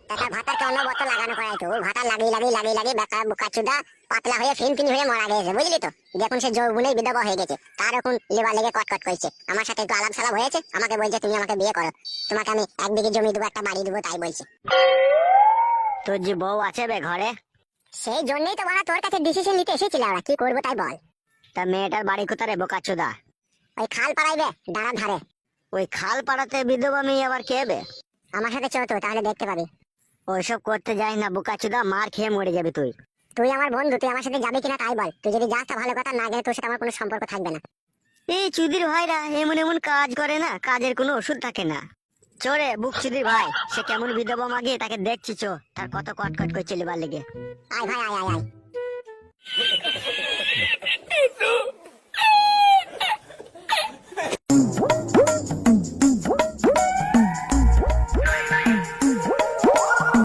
তার ভাতারকে অন্য বোতল লাগানো করাই তো, ওই ভাতা লাগিয়ে বেকার বোকাচুদা পাতলা হয়ে ফিনফিনি হয়ে মারা গেছে, বুঝলি তো। যখন সে যৌবনেই বিধবা হয়ে গেছে, তার এখন লেবার লেগে কটকট করছে। আমার সাথে একটু আলাপ সালাপ হয়েছে, আমাকে বলছে তুমি আমাকে বিয়ে করো, তোমাকে আমি 1 বিঘে জমি দেবো, একটা বাড়ি দেবো, তাই বলছে। তোর যে বউ আছে বে ঘরে? সেই জন্যই তো বলা তোর কাছে ডিসিশন নিতে এসেছিল, ওরা কি করবো তাই বল। তা মেয়েটার বাড়ি কোথায় রে বোকাচোদা? ওই খাল পাড়াইবে ডাড়ার ধারে। ওই খাল পাড়াতে বিধবা মেয়ে আবার কে বে? আমার সাথে চল তো, তাহলে দেখতে পাবি। ওইসব করতে যাই না বোকাচোদা, মার খেয়ে মরে যাবি তুই। তুই আমার বন্ধু, তুই আমার সাথে যাবি কিনা তাই বল। তুই যদি যাস তা ভালো কথা, না গেলে তোর সাথে আমার কোনো সম্পর্ক থাকবে না। এই চুদির ভাইরা এমন এমন কাজ করে না, কাজের কোনো ওষুধ থাকে না। চোরে বুক চুদির ভাই, সে কেমন বিধবা মাগে তাকে দেখছি, চো তার কত কটকট করে চলিবার লেগে। আয় ভাই, আয় আয় আয়।